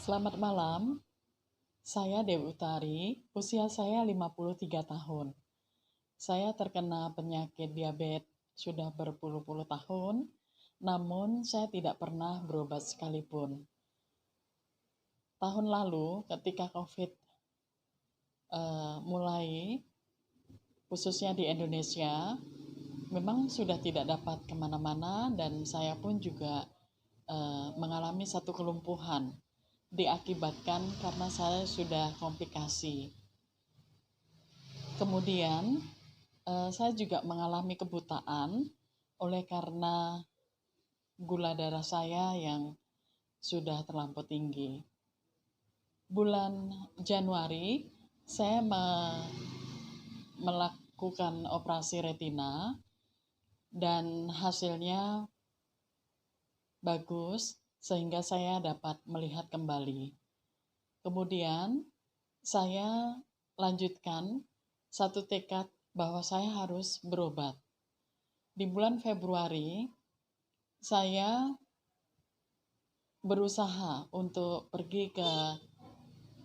Selamat malam, saya Dewi Utari, usia saya 53 tahun. Saya terkena penyakit diabetes sudah berpuluh-puluh tahun, namun saya tidak pernah berobat sekalipun. Tahun lalu ketika COVID mulai, khususnya di Indonesia, memang sudah tidak dapat kemana-mana dan saya pun juga mengalami satu kelumpuhan diakibatkan karena saya sudah komplikasi. Kemudian saya juga mengalami kebutaan oleh karena gula darah saya yang sudah terlampau tinggi. Bulan Januari saya melakukan operasi retina dan hasilnya bagus sehingga saya dapat melihat kembali. Kemudian saya lanjutkan satu tekad bahwa saya harus berobat. Di bulan Februari saya berusaha untuk pergi ke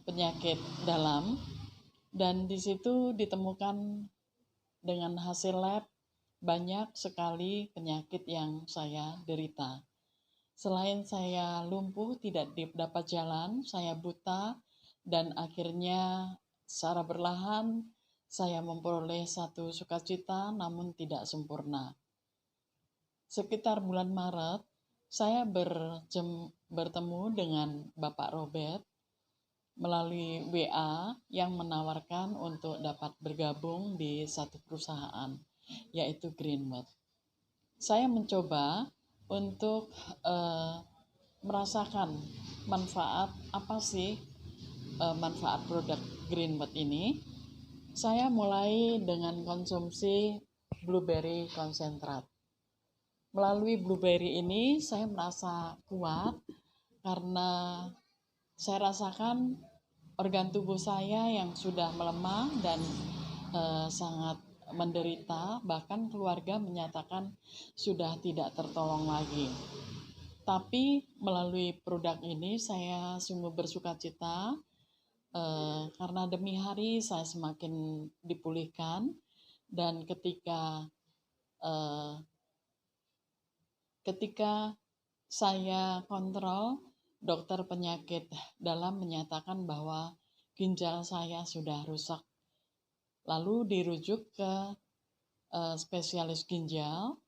penyakit dalam dan di situ ditemukan dengan hasil lab banyak sekali penyakit yang saya derita. Selain saya lumpuh, tidak dapat jalan, saya buta, dan akhirnya secara berlahan saya memperoleh satu sukacita namun tidak sempurna. Sekitar bulan Maret, saya bertemu dengan Bapak Robert melalui WA yang menawarkan untuk dapat bergabung di satu perusahaan, yaitu Greenwood. Saya mencoba untuk merasakan manfaat apa sih manfaat produk Greenwood ini. Saya mulai dengan konsumsi blueberry konsentrat. Melalui blueberry ini saya merasa kuat karena saya rasakan organ tubuh saya yang sudah melemah dan sangat menderita, bahkan keluarga menyatakan sudah tidak tertolong lagi. Tapi melalui produk ini saya sungguh bersukacita karena demi hari saya semakin dipulihkan dan ketika saya kontrol, dokter penyakit dalam menyatakan bahwa ginjal saya sudah rusak. Lalu dirujuk ke spesialis ginjal.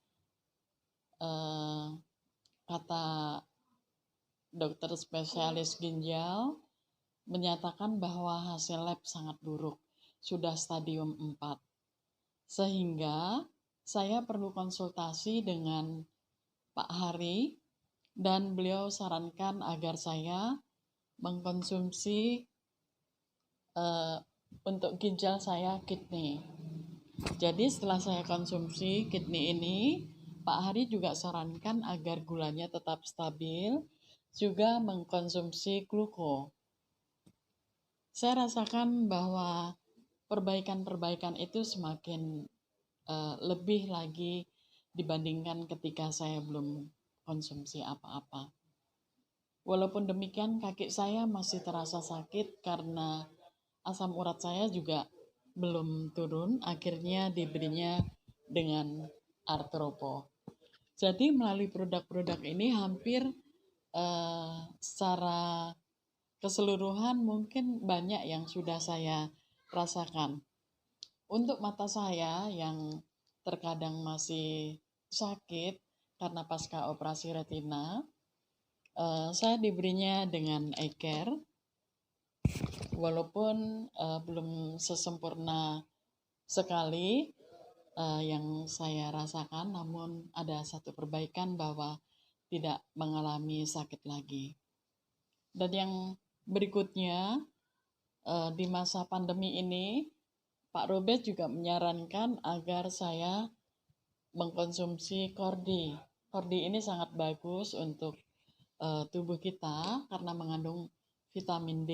Kata dokter spesialis ginjal menyatakan bahwa hasil lab sangat buruk, sudah stadium 4. Sehingga saya perlu konsultasi dengan Pak Hari dan beliau sarankan agar saya mengkonsumsi untuk ginjal saya kidney. Jadi setelah saya konsumsi kidney ini, Pak Hari juga sarankan agar gulanya tetap stabil, juga mengkonsumsi gluko. Saya rasakan bahwa perbaikan-perbaikan itu semakin lebih lagi dibandingkan ketika saya belum konsumsi apa-apa. Walaupun demikian, kaki saya masih terasa sakit karena asam urat saya juga belum turun, akhirnya diberinya dengan artropo. Jadi melalui produk-produk ini hampir secara keseluruhan mungkin banyak yang sudah saya rasakan. Untuk mata saya yang terkadang masih sakit karena pasca operasi retina, saya diberinya dengan eye care. Walaupun belum sesempurna sekali yang saya rasakan, namun ada satu perbaikan bahwa tidak mengalami sakit lagi. Dan yang berikutnya, di masa pandemi ini, Pak Robert juga menyarankan agar saya mengkonsumsi kordi. Kordi ini sangat bagus untuk tubuh kita karena mengandung vitamin D,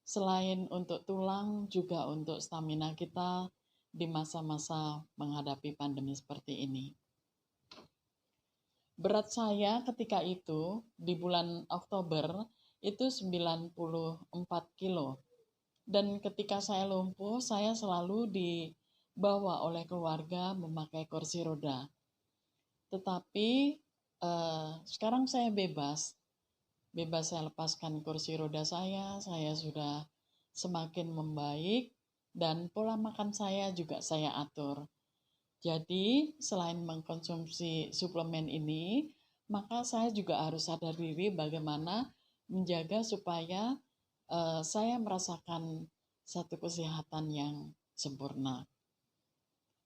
selain untuk tulang juga untuk stamina kita di masa-masa menghadapi pandemi seperti ini. Berat saya ketika itu di bulan Oktober itu 94 kilo. Dan ketika saya lumpuh, saya selalu dibawa oleh keluarga memakai kursi roda. Tetapi sekarang saya bebas saya lepaskan kursi roda saya sudah semakin membaik, dan pola makan saya juga saya atur. Jadi selain mengkonsumsi suplemen ini, maka saya juga harus sadar diri bagaimana menjaga supaya saya merasakan satu kesehatan yang sempurna.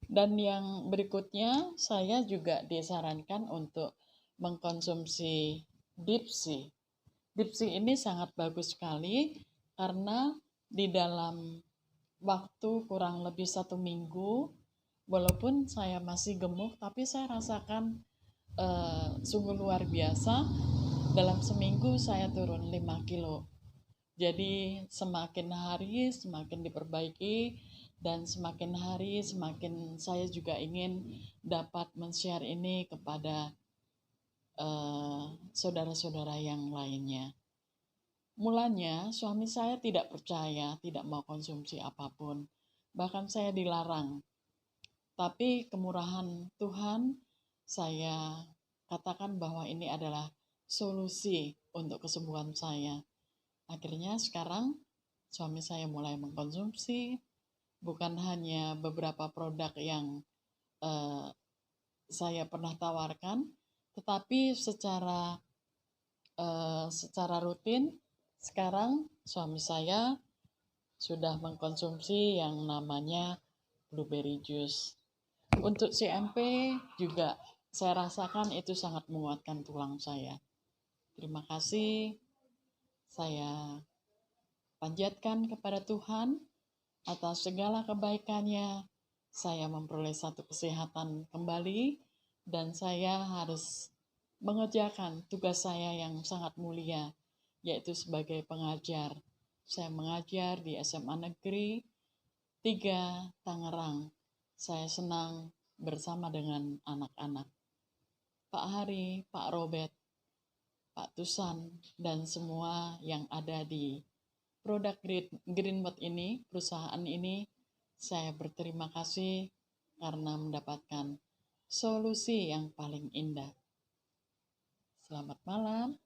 Dan yang berikutnya, saya juga disarankan untuk mengkonsumsi Dipsy. Dipsy ini sangat bagus sekali karena di dalam waktu kurang lebih 1 minggu, walaupun saya masih gemuk, tapi saya rasakan sungguh luar biasa. Dalam seminggu saya turun 5 kilo. Jadi semakin hari semakin diperbaiki, dan semakin hari semakin saya juga ingin dapat men-share ini kepada saudara-saudara yang lainnya. Mulanya suami saya tidak percaya, tidak mau konsumsi apapun. Bahkan saya dilarang. Tapi kemurahan Tuhan, saya katakan bahwa ini adalah solusi untuk kesembuhan saya. Akhirnya sekarang suami saya mulai mengkonsumsi, bukan hanya beberapa produk yang saya pernah tawarkan, tetapi secara rutin sekarang suami saya sudah mengkonsumsi yang namanya blueberry juice. Untuk CMP juga saya rasakan itu sangat menguatkan tulang saya. Terima kasih. Saya panjatkan kepada Tuhan atas segala kebaikannya. Saya memperoleh satu kesehatan kembali, dan saya harus mengerjakan tugas saya yang sangat mulia, yaitu sebagai pengajar. Saya mengajar di SMA Negeri 3 Tangerang. Saya senang bersama dengan anak-anak. Pak Hari, Pak Robert, Pak Tusan, dan semua yang ada di produk Greenwood ini, perusahaan ini, saya berterima kasih karena mendapatkan solusi yang paling indah. Selamat malam.